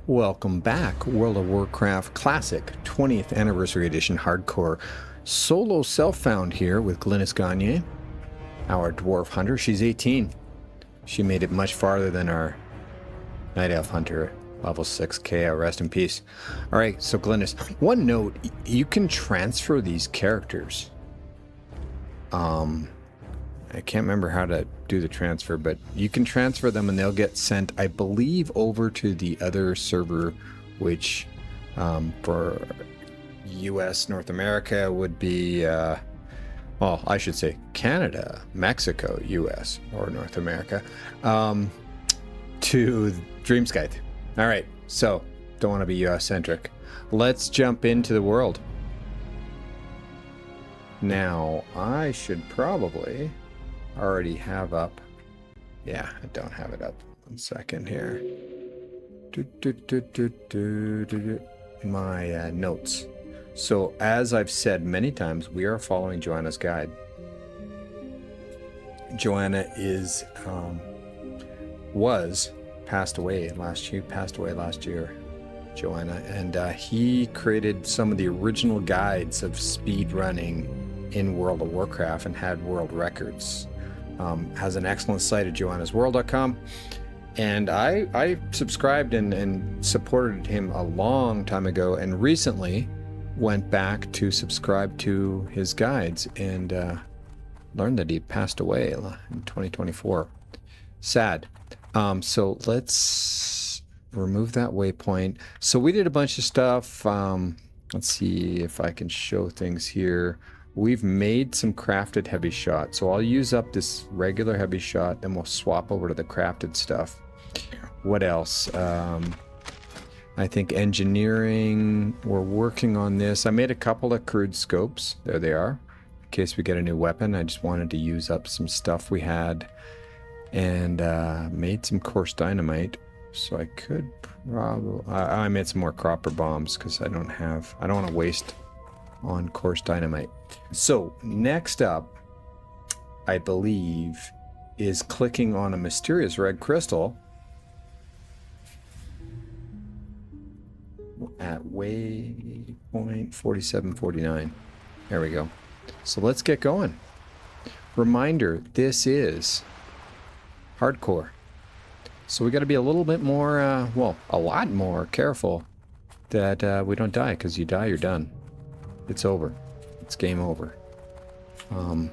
Welcome back, World of Warcraft Classic 20th Anniversary Edition Hardcore. Solo self-found here with GlynisGagner, our dwarf hunter. She's 18. She made it much farther than our night elf hunter, level 6 KO, rest in peace. Alright, so Glynis, one note, you can transfer these characters. I can't remember how to do the transfer, but you can transfer them and they'll get sent, I believe, over to the other server, which for US, North America would be, well, I should say Canada, Mexico, US, or North America, to Dreamscythe. All right, so don't want to be US-centric. Let's jump into the world. Now, I should probably already have up. Yeah, I don't have it up. 1 second here. My notes. So, as I've said many times, we are following Joanna's guide. Joanna is, passed away last year, Joanna, and he created some of the original guides of speed running in World of Warcraft and had world records. Has an excellent site at joannasworld.com, and I subscribed and supported him a long time ago, and recently went back to subscribe to his guides and learned that he passed away in 2024. Sad. So let's remove that waypoint. So we did a bunch of stuff. Let's see if I can show things here. We've made some crafted heavy shot. So I'll use up this regular heavy shot, then we'll swap over to the crafted stuff. What else? I think engineering, we're working on this. I made a couple of crude scopes. There they are. In case we get a new weapon. I just wanted to use up some stuff we had. And made some coarse dynamite. So I could probably... I made some more cropper bombs because I don't want to waste on coarse dynamite. So next up, I believe, is clicking on a mysterious red crystal at waypoint 4749. There we go. So let's get going. Reminder, this is hardcore. So we got to be a little bit more, well, a lot more careful that we don't die, because you die, you're done. It's over. It's game over. You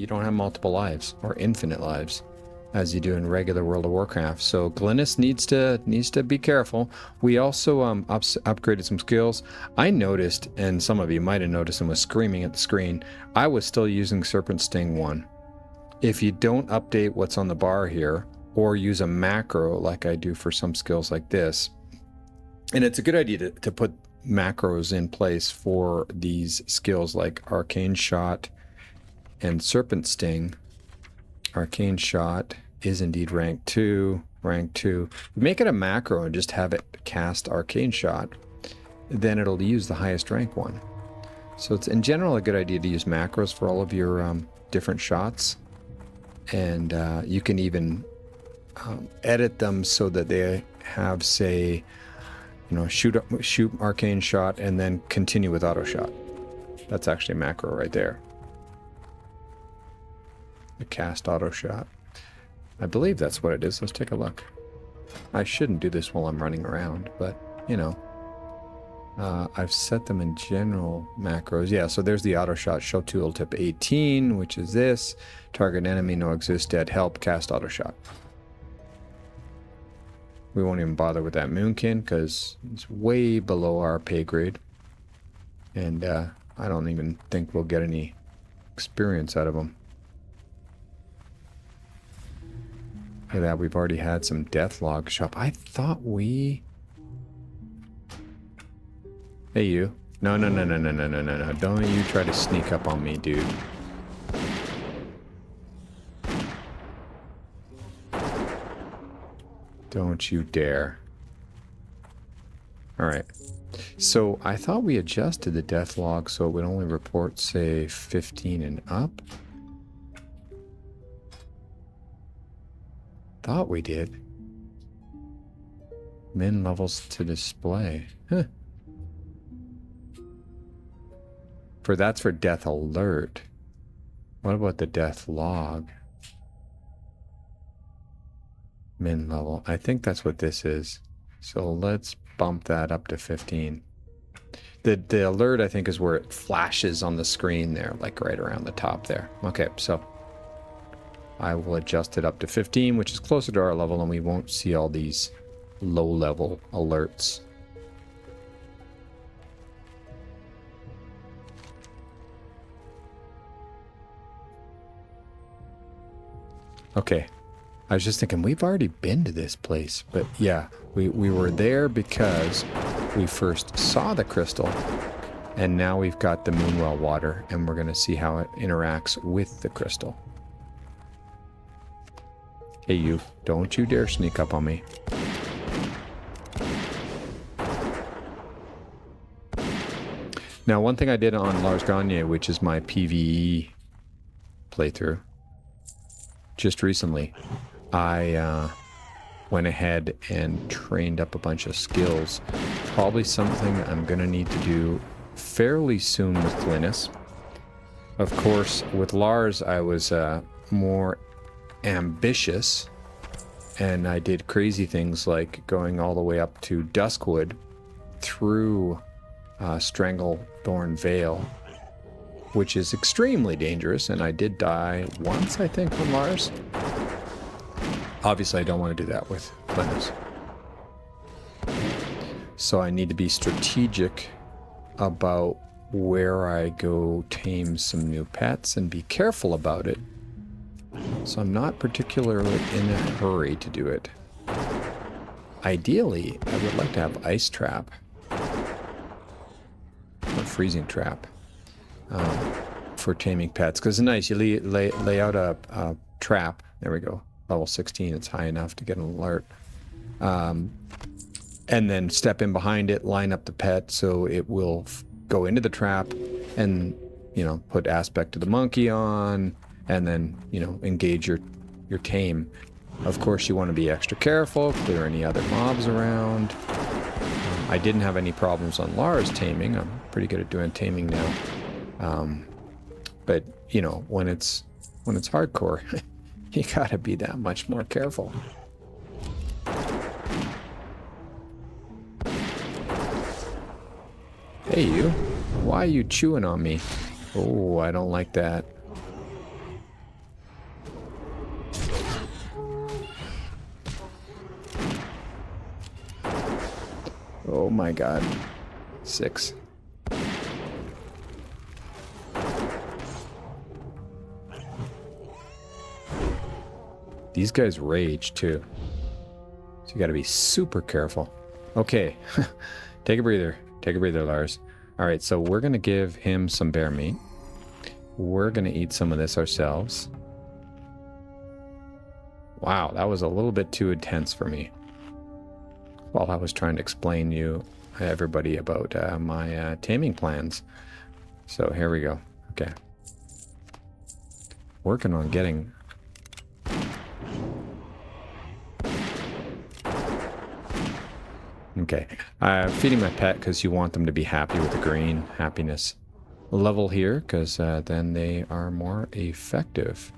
don't have multiple lives or infinite lives as you do in regular World of Warcraft. So Glynis needs to be careful. We also upgraded some skills. I noticed, and some of you might have noticed and was screaming at the screen, I was still using Serpent Sting 1. If you don't update what's on the bar here, or use a macro like I do for some skills like this, and it's a good idea to put macros in place for these skills like Arcane Shot and Serpent Sting. Arcane Shot is indeed rank 2. Make it a macro and just have it cast Arcane Shot, then it'll use the highest rank one. So it's in general a good idea to use macros for all of your different shots, and you can even edit them so that they have, say, shoot Arcane Shot and then continue with Auto Shot. That's actually a macro right there. The cast Auto Shot. I believe that's what it is. Let's take a look. I shouldn't do this while I'm running around, but I've set them in general macros. Yeah, so there's the Auto Shot. Show tooltip 18, which is this. Target enemy, no exist, dead, help, cast Auto Shot. We won't even bother with that Moonkin because it's way below our pay grade. And I don't even think we'll get any experience out of them. Look at that, we've already had some Deathlog shop. I thought we... Hey you. No. Don't you try to sneak up on me, dude. Don't you dare. Alright. So I thought we adjusted the death log so it would only report, say, 15 and up. Thought we did. Min levels to display. Huh. That's for death alert. What about the death log? Min level. I think that's what this is. So let's bump that up to 15. The alert, I think, is where it flashes on the screen there, like right around the top there. Okay, so I will adjust it up to 15, which is closer to our level, and we won't see all these low-level alerts. Okay, I was just thinking, we've already been to this place, but yeah, we were there because we first saw the crystal, and now we've got the Moonwell water, and we're going to see how it interacts with the crystal. Hey, you, don't you dare sneak up on me. Now, one thing I did on LarsGagner, which is my PvE playthrough, just recently, I went ahead and trained up a bunch of skills. Probably something I'm going to need to do fairly soon with Glynis. Of course, with Lars, I was more ambitious, and I did crazy things like going all the way up to Duskwood through Stranglethorn Vale, which is extremely dangerous, and I did die once, I think, on Lars. Obviously, I don't want to do that with Glynis. So I need to be strategic about where I go tame some new pets and be careful about it. So I'm not particularly in a hurry to do it. Ideally, I would like to have Ice Trap. Or Freezing Trap. For taming pets. Because it's nice, you lay out a trap. There we go. Level 16, it's high enough to get an alert. And then step in behind it, line up the pet so it will go into the trap and, you know, put aspect to the monkey on, and then, you know, engage your tame. Of course, you want to be extra careful, clear any other mobs around. I didn't have any problems on Lars taming. I'm pretty good at doing taming now. But, you know, when it's hardcore, you gotta be that much more careful. Hey, you. Why are you chewing on me? Oh, I don't like that. Oh my god. 6. These guys rage too. So you gotta be super careful. Okay. Take a breather. Take a breather, Lars. Alright, so we're gonna give him some bear meat. We're gonna eat some of this ourselves. Wow, that was a little bit too intense for me. While I was trying to explain to everybody about my taming plans. So here we go. Okay. Working on getting... Okay. Feeding my pet because you want them to be happy with the green happiness level here, because then they are more effective.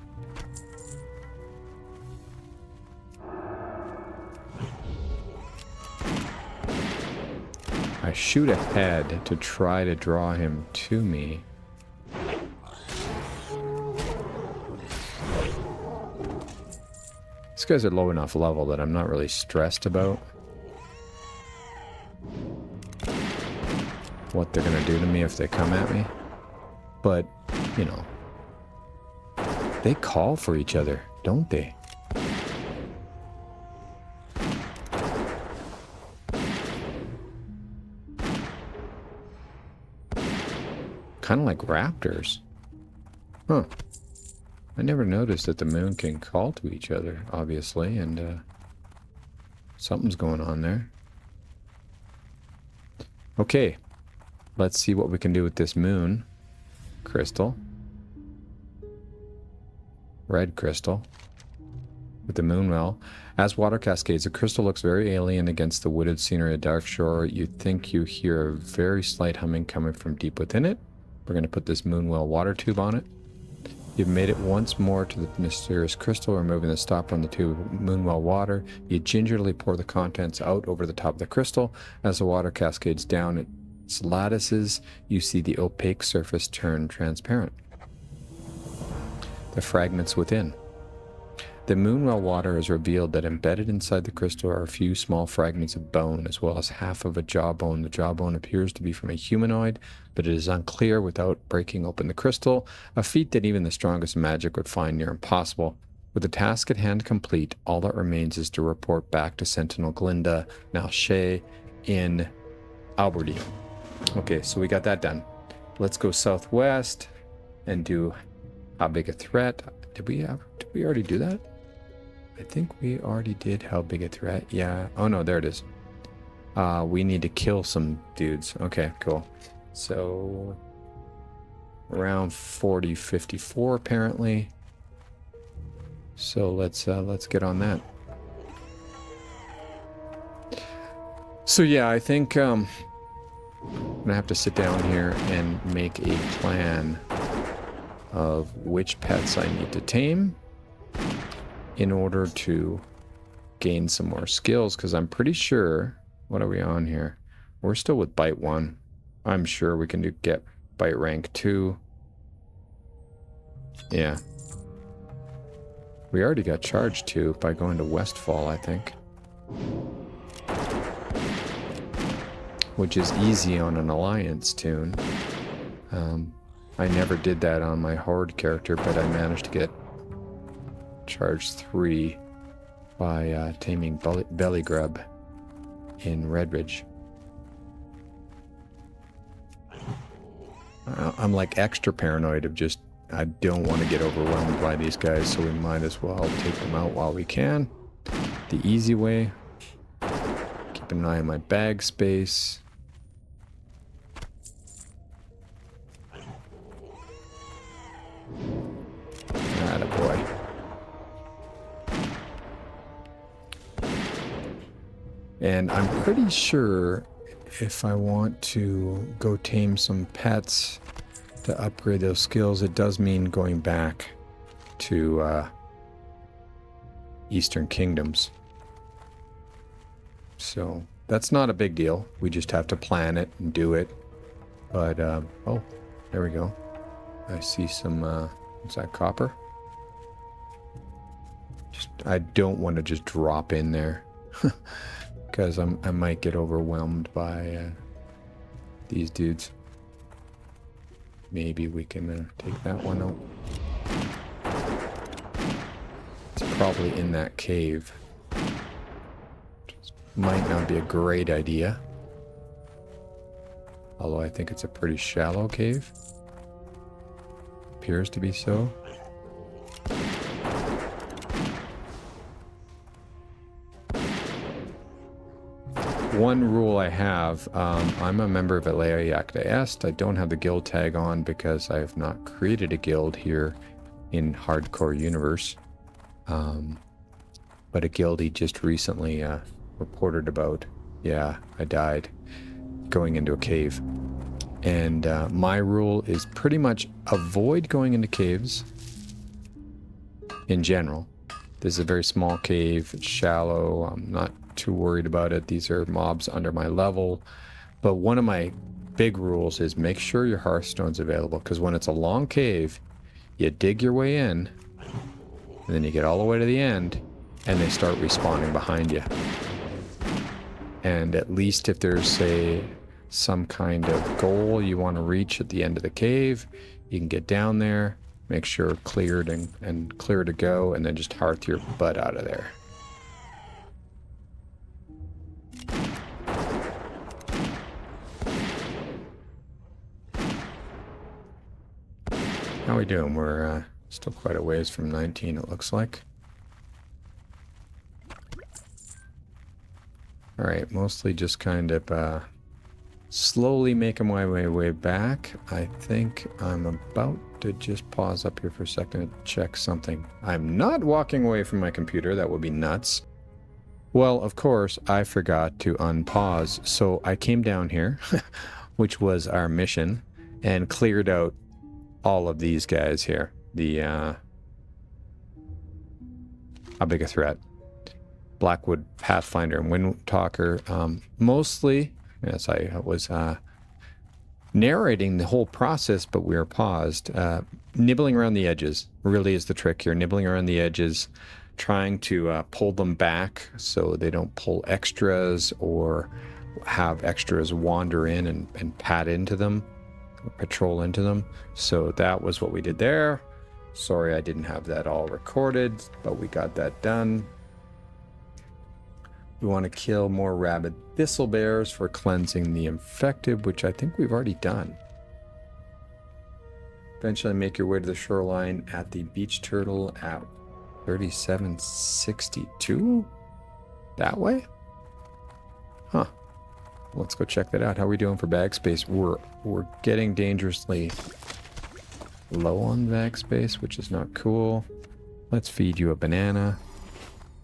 I shoot ahead to try to draw him to me. These guys are low enough level that I'm not really stressed about what they're gonna do to me if they come at me. But, you know, they call for each other, don't they? Kind of like raptors. Huh. I never noticed that the moon can call to each other, obviously, and something's going on there. Okay. Let's see what we can do with this moon crystal. Red crystal. with the Moonwell. As water cascades, the crystal looks very alien against the wooded scenery of Dark Shore. You think you hear a very slight humming coming from deep within it. We're going to put this Moonwell water tube on it. You've made it once more to the mysterious crystal, removing the stopper on the tube of Moonwell water. You gingerly pour the contents out over the top of the crystal. As the water cascades down its lattices, you see the opaque surface turn transparent. The fragments within. The Moonwell water has revealed that embedded inside the crystal are a few small fragments of bone, as well as half of a jawbone. The jawbone appears to be from a humanoid, but it is unclear without breaking open the crystal, a feat that even the strongest magic would find near impossible. With the task at hand complete, all that remains is to report back to Sentinel Glinda Malche in Aberdeen. Okay, so we got that done. Let's go southwest and do How Big a Threat. Did we already do that? I think we already did How Big a Threat. Yeah. Oh no, there it is. We need to kill some dudes. Okay, cool. So around 4054 apparently. So let's get on that. So yeah, I think I'm gonna have to sit down here and make a plan of which pets I need to tame in order to gain some more skills, because I'm pretty sure, what are we on here? We're still with bite 1. I'm sure we can get bite rank 2. Yeah. We already got charged 2 by going to Westfall, I think. Which is easy on an Alliance tune. I never did that on my Horde character, but I managed to get charged 3 by taming Belly Grub in Redridge. I'm like extra paranoid of just, I don't want to get overwhelmed by these guys, so we might as well take them out while we can. The easy way. Keep an eye on my bag space. Attaboy. And I'm pretty sure if I want to go tame some pets to upgrade those skills, it does mean going back to Eastern Kingdoms. So that's not a big deal. We just have to plan it and do it. But, oh, there we go. I see some, what's that, copper? I don't want to just drop in there. Because I might get overwhelmed by these dudes. Maybe we can take that one out. It's probably in that cave. Might not be a great idea. Although I think it's a pretty shallow cave. Appears to be so. One rule I have, I'm a member of Alea Iacta Est. I don't have the guild tag on because I have not created a guild here in Hardcore Universe. But a guildie just recently reported about, yeah, I died going into a cave. And my rule is pretty much avoid going into caves in general. This is a very small cave, it's shallow, I'm not too worried about it. These are mobs under my level. But one of my big rules is make sure your Hearthstone's available, because when it's a long cave, you dig your way in, and then you get all the way to the end, and they start respawning behind you. And at least if there's, say, some kind of goal you want to reach at the end of the cave, you can get down there, make sure cleared and clear to go, and then just hearth your butt out of there. How we doing? We're still quite a ways from 19, it looks like. Alright, mostly just kind of Slowly making my way back. I think I'm about to just pause up here for a second to check something. I'm not walking away from my computer. That would be nuts. Well, of course, I forgot to unpause. So I came down here, which was our mission, and cleared out all of these guys here. The, how big a threat? Blackwood Pathfinder and Windtalker. Mostly, yes, I was narrating the whole process, but we were paused. Nibbling around the edges really is the trick here. Nibbling around the edges, trying to pull them back so they don't pull extras or have extras wander in and pat into them, or patrol into them. So that was what we did there. Sorry I didn't have that all recorded, but we got that done. We want to kill more rabid thistle bears for cleansing the infected, which I think we've already done. Eventually make your way to the shoreline at the beach turtle at 3762? That way? Huh. Let's go check that out. How are we doing for bag space? We're getting dangerously low on bag space, which is not cool. Let's feed you a banana.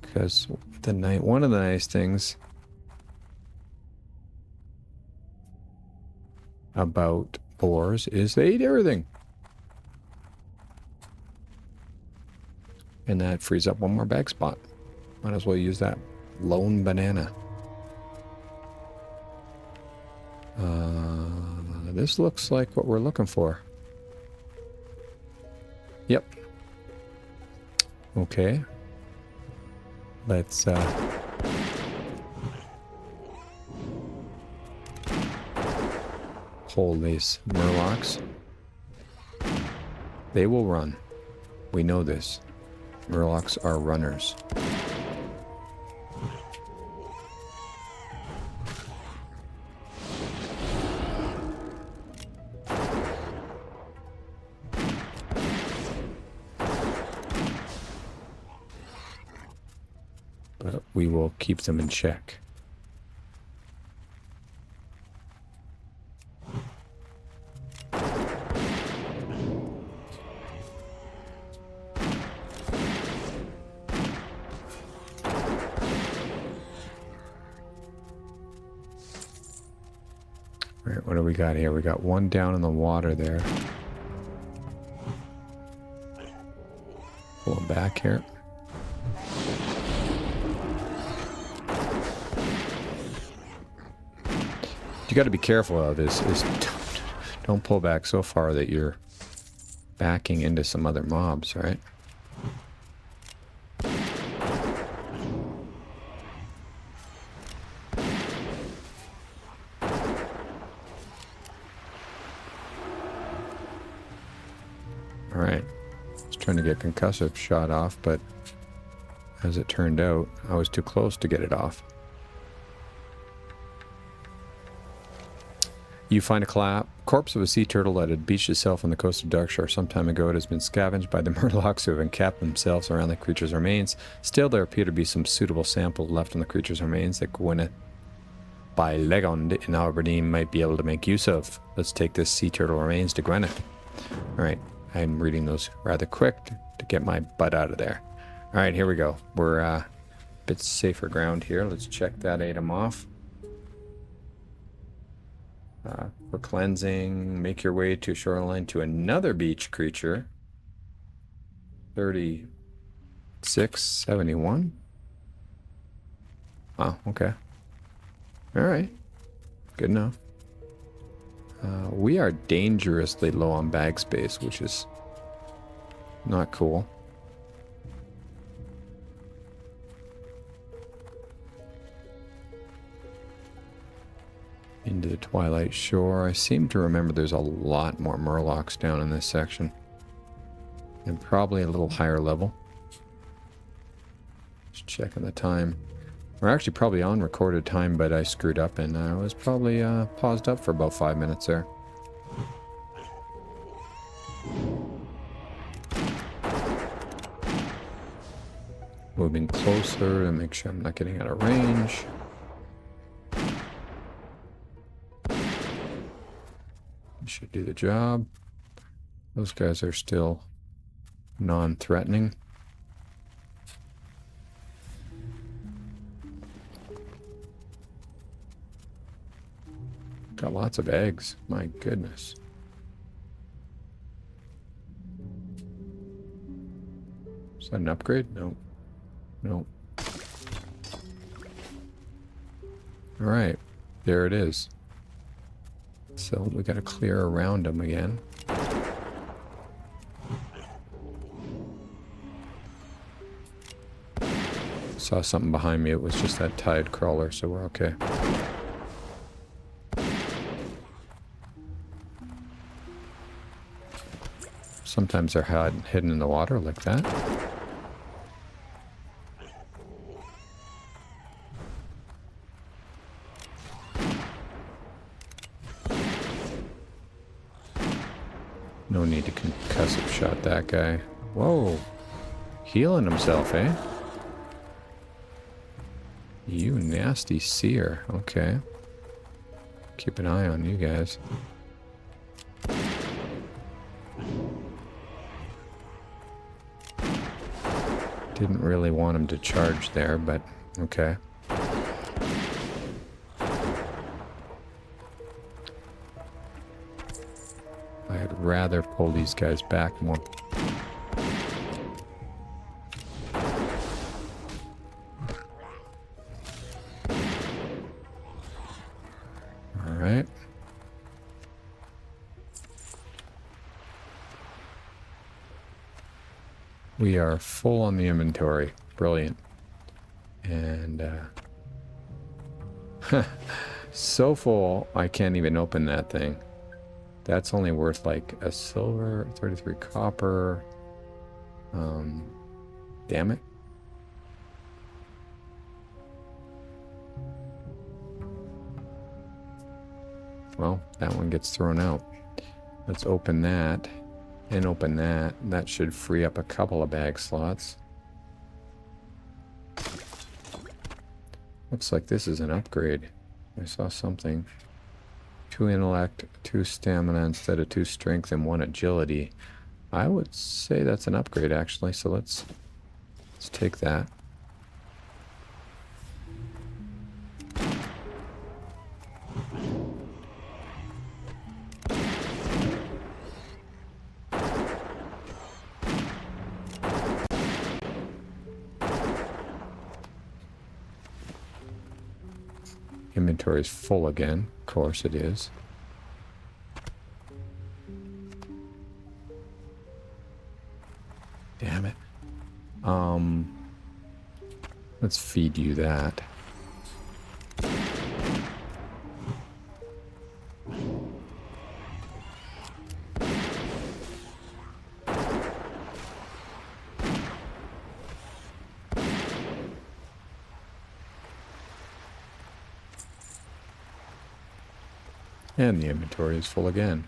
Because one of the nice things about boars is they eat everything. And that frees up one more bag spot. Might as well use that lone banana. This looks like what we're looking for. Yep. Okay. Let's hold these murlocs. They will run. We know this. Murlocs are runners. But we will keep them in check. All right, what do we got here? We got one down in the water there. Pull him back here. You got to be careful of this. Don't pull back so far that you're backing into some other mobs, right? All right. I was trying to get concussive shot off, but as it turned out, I was too close to get it off. You find a corpse of a sea turtle that had beached itself on the coast of Darkshire some time ago. It has been scavenged by the murlocs who have encamped themselves around the creature's remains. Still, there appear to be some suitable samples left on the creature's remains that Gwyneth by Legond in Aberdeen might be able to make use of. Let's take this sea turtle remains to Gwyneth. Alright, I'm reading those rather quick to get my butt out of there. Alright, here we go. We're a bit safer ground here. Let's check that item off. For cleansing, make your way to shoreline to another beach creature. 3671. Oh, okay. All right. Good enough. We are dangerously low on bag space, which is not cool. Into the Twilight Shore. I seem to remember there's a lot more murlocs down in this section. And probably a little higher level. Just checking the time. We're actually probably on recorded time, but I screwed up and I was probably paused up for about 5 minutes there. Moving closer to make sure I'm not getting out of range. Should do the job. Those guys are still non-threatening. Got lots of eggs. My goodness. Is that an upgrade? No. No. Alright. There it is. So we gotta clear around them again. Saw something behind me. It was just that tide crawler, so we're okay. Sometimes they're hidden in the water like that. No need to concussive shot that guy. Whoa. Healing himself, eh? You nasty seer. Okay. Keep an eye on you guys. Didn't really want him to charge there, but okay. I'd rather pull these guys back more. All right. We are full on the inventory. Brilliant. And so full, I can't even open that thing. That's only worth like a silver, 33 copper. Damn it. Well, that one gets thrown out. Let's open that. And open that. That should free up a couple of bag slots. Looks like this is an upgrade. I saw something. 2 intellect, 2 stamina instead of 2 strength and 1 agility. I would say that's an upgrade actually, so let's take that. Inventory is full again. Of course it is. Damn it. Let's feed you that. And the inventory is full again.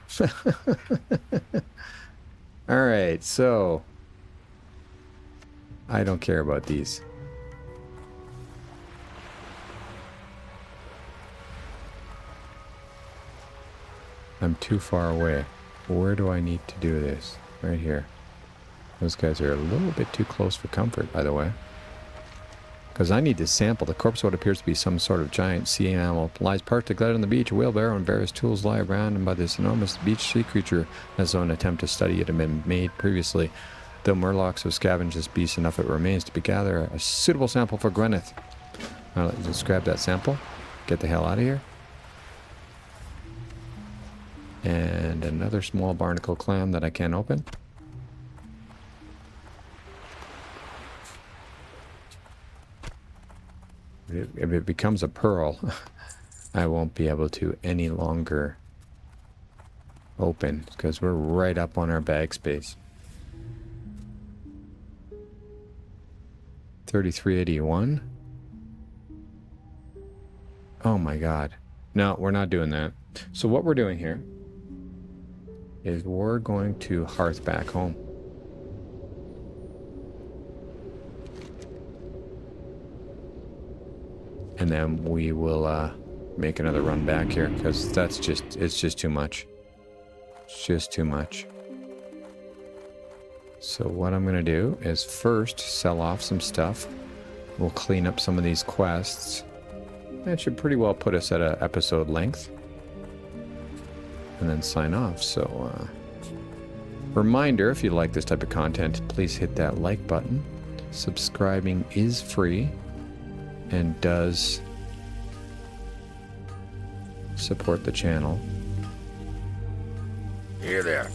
Alright, so I don't care about these. I'm too far away. Where do I need to do this? Right here. Those guys are a little bit too close for comfort, by the way. Because I need to sample the corpse of what appears to be some sort of giant sea animal. Lies parked together on the beach. A wheelbarrow and various tools lie around, and by this enormous beach sea creature, as though an attempt to study it had been made previously. Though murlocs have scavenged this beast enough, it remains to be gathered a suitable sample for Gwyneth. Alright, let's grab that sample. Get the hell out of here. And another small barnacle clam that I can't open. If it becomes a pearl, I won't be able to any longer open because we're right up on our bag space. 3381. Oh my god. No, we're not doing that. So what we're doing here is we're going to hearth back home. And then we will make another run back here because it's just too much. It's just too much. So what I'm going to do is first sell off some stuff. We'll clean up some of these quests. That should pretty well put us at an episode length. And then sign off. So, reminder, if you like this type of content, please hit that like button. Subscribing is free and does support the channel. Here there.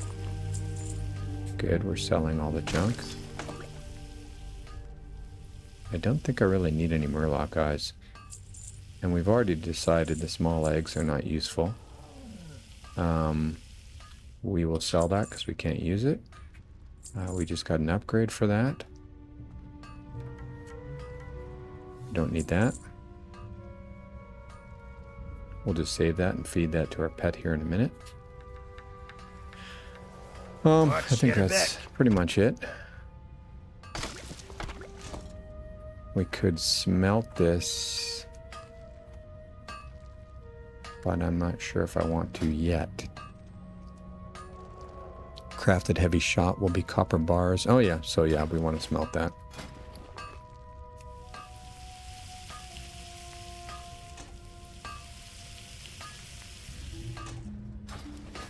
Good, we're selling all the junk. I don't think I really need any Murloc eyes. And we've already decided the small eggs are not useful. We will sell that because we can't use it. We just got an upgrade for that. Don't need that. We'll just save that and feed that to our pet here in a minute. I think that's pretty much it. We could smelt this, but I'm not sure if I want to yet. Crafted heavy shot will be copper bars. Oh yeah, so yeah, we want to smelt that.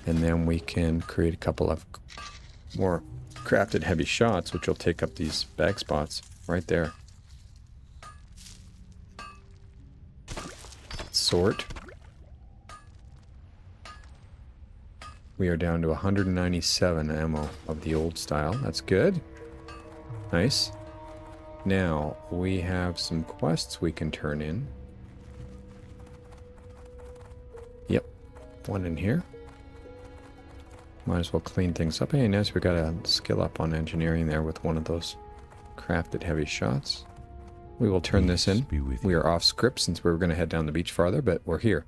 And then we can create a couple of more crafted heavy shots, which will take up these bag spots right there. Sort. We are down to 197 ammo of the old style. That's good. Nice. Now, we have some quests we can turn in. Yep. One in here. Might as well clean things up. Hey, nice. We got a skill up on engineering there with one of those crafted heavy shots. We will turn this in. We are off script since we were going to head down the beach farther, but we're here.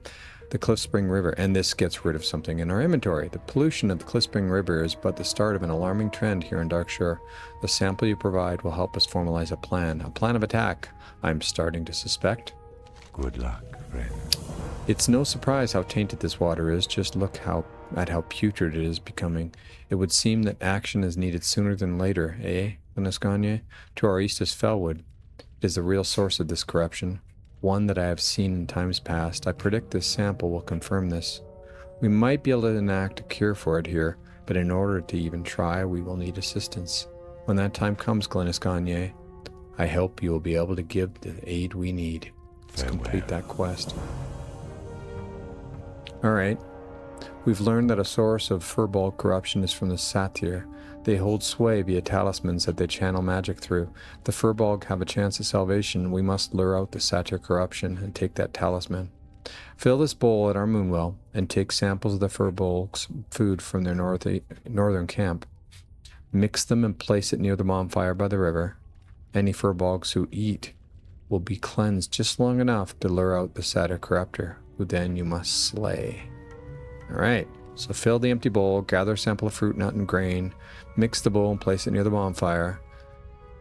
The Cliff Spring River, and this gets rid of something in our inventory. The pollution of the Cliff Spring River is but the start of an alarming trend here in Darkshore. The sample you provide will help us formalize a plan of attack, I'm starting to suspect. Good luck, friend. It's no surprise how tainted this water is. Just look at how putrid it is becoming. It would seem that action is needed sooner than later, eh, GlynisGagner? To our east is Fellwood. It is the real source of this corruption, one that I have seen in times past. I predict this sample will confirm this. We might be able to enact a cure for it here, but in order to even try, we will need assistance. When that time comes, GlynisGagner, I hope you will be able to give the aid we need. Let's complete that quest. Alright. We've learned that a source of furball corruption is from the satyr. They hold sway via talismans that they channel magic through. If the Furbolg have a chance of salvation, we must lure out the satyr corruption and take that talisman. Fill this bowl at our moonwell and take samples of the Furbolg's food from their northern camp. Mix them and place it near the bonfire by the river. Any Furbolgs who eat will be cleansed just long enough to lure out the satyr corruptor, who then you must slay. Alright. So fill the empty bowl, gather a sample of fruit, nut, and grain, mix the bowl and place it near the bonfire,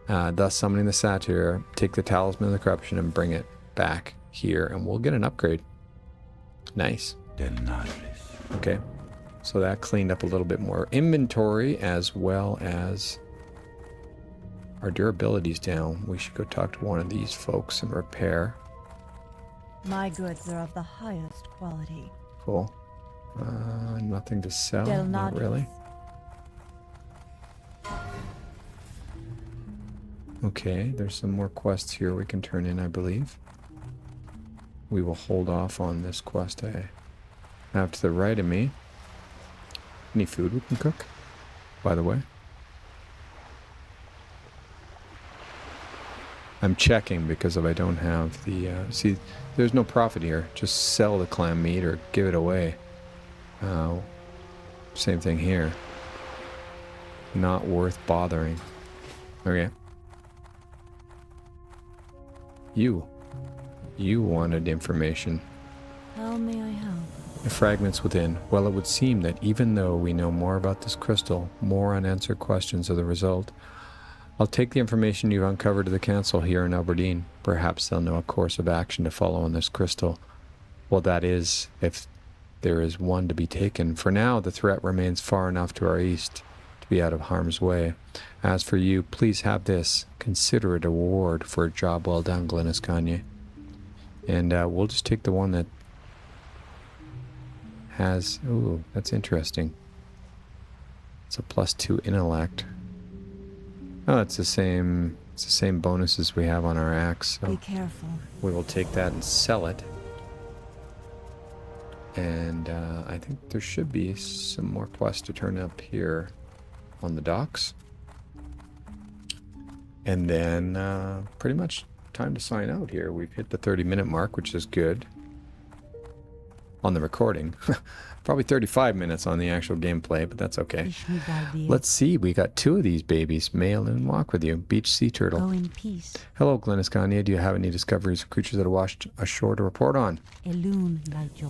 thus summoning the satyr. Take the talisman of the corruption and bring it back here, and we'll get an upgrade. Nice. Okay, so that cleaned up a little bit more inventory as well as our durability's down. We should go talk to one of these folks and repair. My goods are of the highest quality. Cool. Nothing to sell, not really. Okay, there's some more quests here we can turn in, I believe. We will hold off on this quest I have to the right of me. Any food we can cook, by the way? I'm checking because if I don't have the... see, there's no profit here. Just sell the clam meat or give it away. Same thing here. Not worth bothering. Okay. You wanted information. How may I help? The fragments within. Well, it would seem that even though we know more about this crystal, more unanswered questions are the result. I'll take the information you've uncovered to the council here in Aberdeen. Perhaps they'll know a course of action to follow on this crystal. Well, that is, if there is one to be taken. For now, the threat remains far enough to our east to be out of harm's way. As for you, please have this. Consider it a reward for a job well done, GlynisGagner. And we'll just take the one that has... Ooh, that's interesting. It's a +2 intellect. Oh, it's the same bonuses we have on our axe. So Be careful. we will take that and sell it. And I think there should be some more quests to turn up here on the docks. And then pretty much time to sign out here. We've hit the 30-minute mark, which is good. On the recording. Probably 35 minutes on the actual gameplay, but that's okay. Let's see. We got 2 of these babies. Male and walk with you. Beach sea turtle. Go in peace. Hello, GlynisGagner. Do you have any discoveries of creatures that are washed ashore to report on?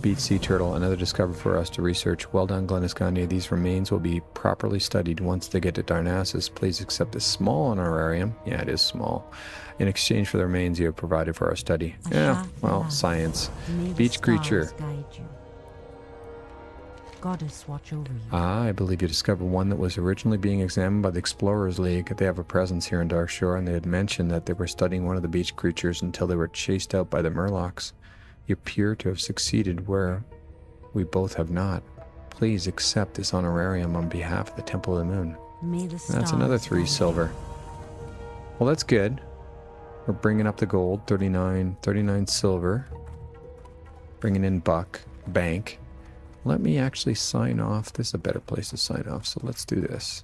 Beach sea turtle. Another discovery for us to research. Well done, GlynisGagner. These remains will be properly studied once they get to Darnassus. Please accept this small honorarium. Yeah, it is small. In exchange for the remains you have provided for our study. Yeah, well, science. Beach creature. Goddess watch over you. I believe you discovered one that was originally being examined by the Explorers League. They have a presence here in Darkshore, and they had mentioned that they were studying one of the beach creatures until they were chased out by the Murlocs. You appear to have succeeded where we both have not. Please accept this honorarium on behalf of the Temple of the Moon. That's another 3 silver. Well, that's good. We're bringing up the gold, 39 silver. Bringing in bank. Let me actually sign off. This is a better place to sign off, so let's do this.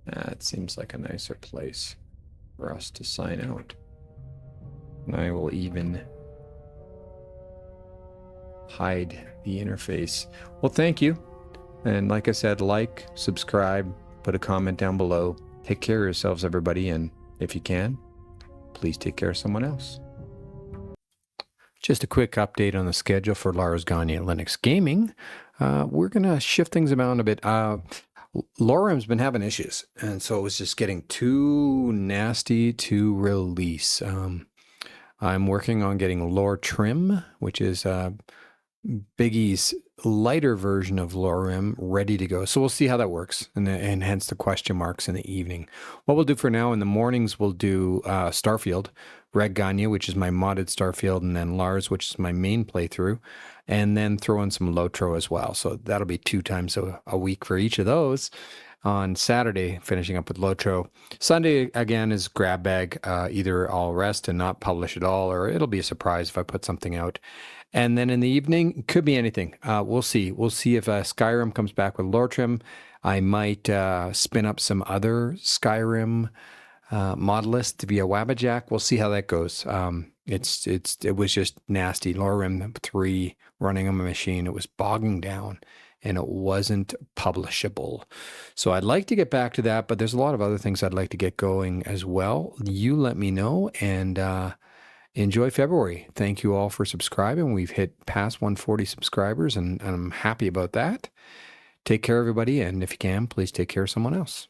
That seems like a nicer place for us to sign out. And I will even hide the interface. Well, thank you. And like I said, like, subscribe, put a comment down below. Take care of yourselves, everybody, and if you can, please take care of someone else. Just a quick update on the schedule for GlynisGagner at Linux Gaming. We're going to shift things around a bit. Lorem's been having issues, and so it was just getting too nasty to release. I'm working on getting Lore Trim, which is Biggie's lighter version of Lorem, ready to go. So we'll see how that works, and hence the question marks in the evening. What we'll do for now, in the mornings, we'll do Starfield, GlynisGagner, which is my modded Starfield, and then Lars, which is my main playthrough, and then throw in some Lotro as well. So that'll be 2 times a week for each of those. On Saturday, finishing up with Lotro. Sunday, again, is grab bag. Either I'll rest and not publish at all, or it'll be a surprise if I put something out. And then in the evening, could be anything. We'll see. We'll see if Skyrim comes back with Lore Trim. I might spin up some other Skyrim mod list to be a Wabbajack. We'll see how that goes. It was just nasty. Lorem 3 running on my machine. It was bogging down, and it wasn't publishable. So I'd like to get back to that, but there's a lot of other things I'd like to get going as well. You let me know, and enjoy February. Thank you all for subscribing. We've hit past 140 subscribers, and I'm happy about that. Take care, everybody, and if you can, please take care of someone else.